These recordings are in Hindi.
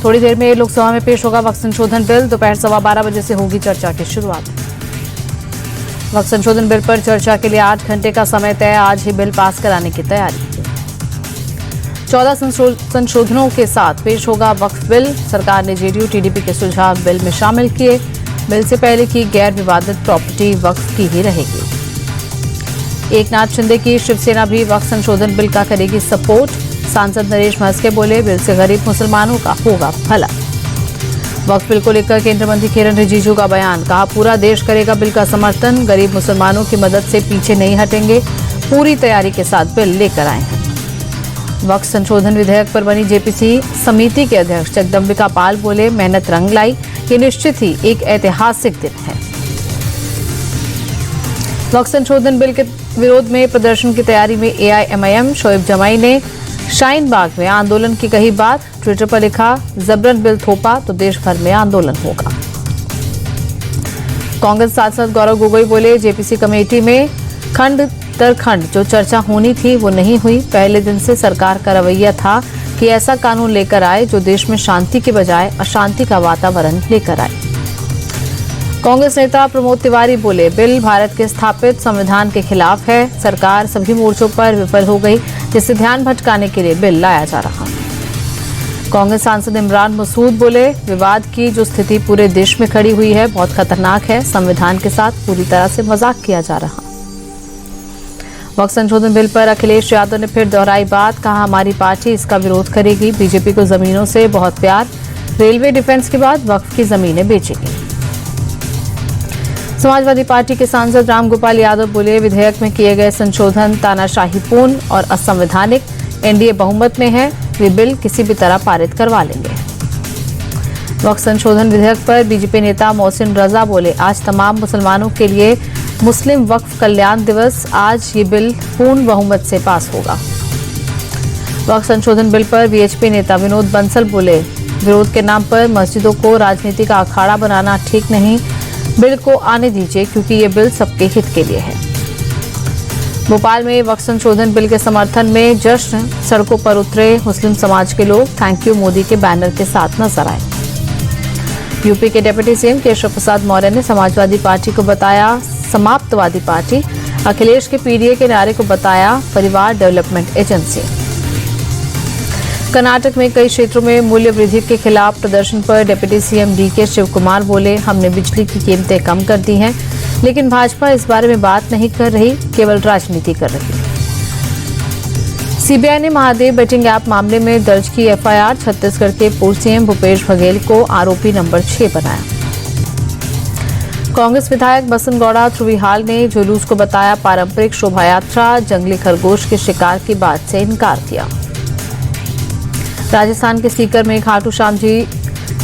थोड़ी देर में लोकसभा में पेश होगा वक्फ संशोधन बिल। दोपहर 12:15 बजे से होगी चर्चा की शुरुआत। वक्फ संशोधन बिल पर चर्चा के लिए 8 घंटे का समय तय। आज ही बिल पास कराने की तैयारी। 14 संशोधनों के साथ पेश होगा वक्फ बिल। सरकार ने जेडीयू टीडीपी के सुझाव बिल में शामिल किए। बिल से पहले की गैर विवादित प्रॉपर्टी वक्फ की ही रहेगी। एकनाथ शिंदे की शिवसेना भी वक्फ संशोधन बिल का करेगी सपोर्ट। सांसद नरेश महस्के बोले, बिल से गरीब मुसलमानों का होगा भला। वक्फ बिल को लेकर केंद्रीय मंत्री किरेन रिजिजू का बयान। कहा, पूरा देश करेगा बिल का समर्थन। गरीब मुसलमानों की मदद से पीछे नहीं हटेंगे। पूरी तैयारी के साथ बिल लेकर आए हैं। वक्फ संशोधन विधेयक पर बनी जेपीसी समिति के अध्यक्ष जगदम्बिका पाल बोले, मेहनत रंग लाई। ये निश्चित ही एक ऐतिहासिक दिन है। वक्फ संशोधन बिल के विरोध में प्रदर्शन की तैयारी में एआईएमआईएम। शोएब जमाई ने शाहीन बाग में आंदोलन की कही बात। ट्विटर पर लिखा, जबरन बिल थोपा तो देश भर में आंदोलन होगा। कांग्रेस सांसद गौरव गोगोई बोले, जेपीसी कमेटी में खंड दर खंड जो चर्चा होनी थी वो नहीं हुई। पहले दिन से सरकार का रवैया था कि ऐसा कानून लेकर आए जो देश में शांति के बजाय अशांति का वातावरण लेकर आए। कांग्रेस नेता प्रमोद तिवारी बोले, बिल भारत के स्थापित संविधान के खिलाफ है। सरकार सभी मोर्चों पर विफल हो गई, जिससे ध्यान भटकाने के लिए बिल लाया जा रहा। कांग्रेस सांसद इमरान मसूद बोले, विवाद की जो स्थिति पूरे देश में खड़ी हुई है बहुत खतरनाक है। संविधान के साथ पूरी तरह से मजाक किया जा रहा। वक्फ संशोधन बिल पर अखिलेश यादव ने फिर दोहराई बात। कहा, हमारी पार्टी इसका विरोध करेगी। बीजेपी को जमीनों से बहुत प्यार। रेलवे डिफेंस के बाद वक्फ की जमीनें बेचेगी। समाजवादी पार्टी के सांसद रामगोपाल यादव बोले, विधेयक में किए गए संशोधन तानाशाहीपूर्ण और असंवैधानिक। एनडीए बहुमत में है, वे बिल किसी भी तरह पारित करवा लेंगे। वक्फ संशोधन विधेयक पर बीजेपी नेता मोहसिन रजा बोले, आज तमाम मुसलमानों के लिए मुस्लिम वक्फ कल्याण दिवस। आज ये बिल पूर्ण बहुमत से पास होगा। वक्फ संशोधन बिल पर वीएचपी नेता विनोद बंसल बोले, विरोध के नाम पर मस्जिदों को राजनीति का अखाड़ा बनाना ठीक नहीं। बिल को आने दीजिए क्योंकि ये बिल सबके हित के लिए है। भोपाल में वक्फ संशोधन बिल के समर्थन में जश्न। सड़कों पर उतरे मुस्लिम समाज के लोग। थैंक यू मोदी के बैनर के साथ नजर आए। यूपी के डिप्टी सीएम केशव प्रसाद मौर्य ने समाजवादी पार्टी को बताया समाप्तवादी पार्टी। अखिलेश के पीडीए के नारे को बताया परिवार डेवलपमेंट एजेंसी। कर्नाटक में कई क्षेत्रों में मूल्य वृद्धि के खिलाफ प्रदर्शन पर deputy CM DK Shivakumar बोले, हमने बिजली की कीमतें कम कर दी हैं, लेकिन भाजपा इस बारे में बात नहीं कर रही, केवल राजनीति कर रही। सीबीआई ने महादेव बेटिंग ऐप मामले में दर्ज की एफआईआर। छत्तीसगढ़ के पूर्व सीएम भूपेश बघेल को आरोपी नंबर 6 बनाया। कांग्रेस विधायक बसंत गौड़ा थ्रुविहाल ने जुलूस को बताया पारंपरिक शोभा यात्रा। जंगली खरगोश के शिकार की बात से इनकार किया। राजस्थान के सीकर में खाटू श्याम जी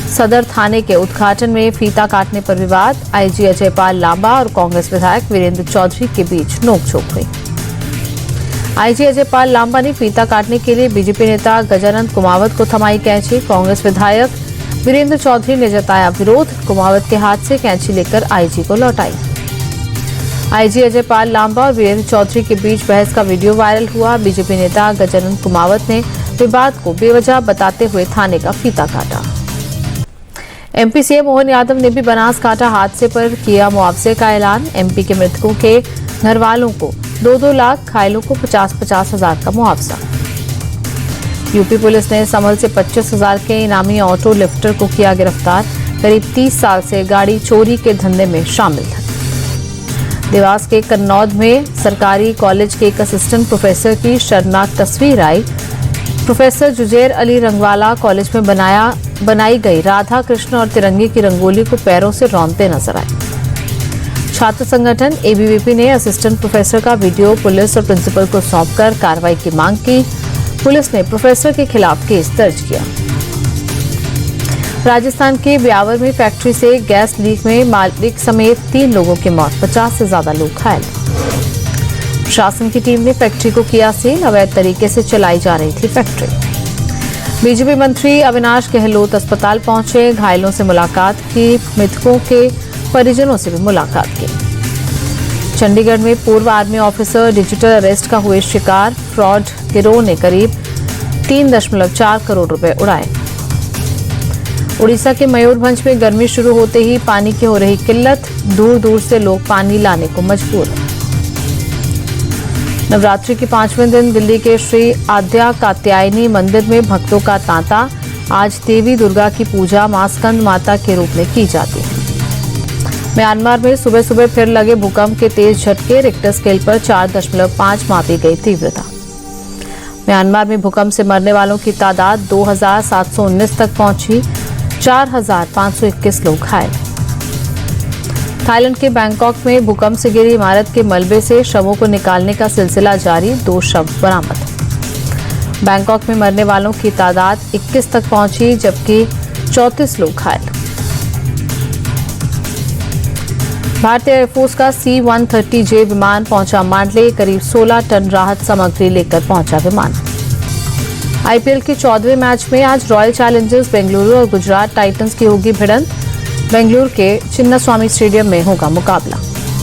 सदर थाने के उद्घाटन में फीता काटने पर विवाद। आईजी अजयपाल लांबा और कांग्रेस विधायक वीरेंद्र चौधरी के बीच नोकझोंक हुई। आईजी अजयपाल लांबा ने फीता काटने के लिए बीजेपी नेता गजानंद कुमावत को थमाई कैंची। कांग्रेस विधायक वीरेंद्र चौधरी ने जताया विरोध। कुमावत के हाथ से कैंची लेकर आईजी को लौटाई। आईजी अजयपाल लांबा और वीरेंद्र चौधरी के बीच बहस का वीडियो वायरल हुआ। बीजेपी नेता गजानंद कुमावत ने विवाद को बेवजह बताते हुए थाने का फीता काटा। एमपी सीएम मोहन यादव ने भी बनासकांठा हादसे पर किया मुआवजे का ऐलान। एमपी के मृतकों के घर वालों को 2-2 लाख, घायलों को 50-50 हजार का मुआवजा। यूपी पुलिस ने समल से 25 हजार के इनामी ऑटो लिफ्टर को किया गिरफ्तार। करीब 30 साल से गाड़ी चोरी के धंधे में शामिल था। देवास के कन्नौद में सरकारी कॉलेज के एक असिस्टेंट प्रोफेसर की शर्मनाक तस्वीर आई। प्रोफेसर जुजैर अली रंगवाला कॉलेज में बनाई गई राधा कृष्ण और तिरंगे की रंगोली को पैरों से रौंदते नजर आए। छात्र संगठन एबीवीपी ने असिस्टेंट प्रोफेसर का वीडियो पुलिस और प्रिंसिपल को सौंपकर कार्रवाई की मांग की। पुलिस ने प्रोफेसर के खिलाफ केस दर्ज किया। राजस्थान के ब्यावर में फैक्ट्री से गैस लीक में मालिक समेत 3 लोगों की मौत, 50 से ज्यादा लोग घायल। प्रशासन की टीम ने फैक्ट्री को किया सील। अवैध तरीके से चलाई जा रही थी फैक्ट्री। बीजेपी मंत्री अविनाश गहलोत अस्पताल पहुंचे, घायलों से मुलाकात की, मृतकों के परिजनों से भी मुलाकात की। चंडीगढ़ में पूर्व आर्मी ऑफिसर डिजिटल अरेस्ट का हुए शिकार। फ्रॉड गिरोह ने करीब 3.4 करोड़ रुपए उड़ाए। उड़ीसा के मयूरभंज में गर्मी शुरू होते ही पानी की हो रही किल्लत, दूर दूर से लोग पानी लाने को मजबूर हैं। नवरात्रि के 5वें दिन दिल्ली के श्री आद्या कात्यायनी मंदिर में भक्तों का तांता। आज देवी दुर्गा की पूजा मां स्कंद माता के रूप में की जाती है। म्यांमार में सुबह सुबह फिर लगे भूकंप के तेज झटके, रिक्टर स्केल पर 4.5 मापी गई तीव्रता। म्यांमार में भूकंप से मरने वालों की तादाद 2,719 तक पहुंची, 4,521 लोग घायल। थाईलैंड के बैंकॉक में भूकंप से गिरी इमारत के मलबे से शवों को निकालने का सिलसिला जारी, 2 शव बरामद। बैंकॉक में मरने वालों की तादाद 21 तक पहुंची, जबकि 34 लोग घायल। भारतीय एयरफोर्स का C-130J विमान पहुंचा मांडले, करीब 16 टन राहत सामग्री लेकर पहुंचा विमान। आईपीएल के 14वें मैच में आज रॉयल चैलेंजर्स बेंगलुरु और गुजरात टाइटंस की होगी भिड़ंत। बेंगलुरु के चिन्नास्वामी स्टेडियम में होगा मुकाबला।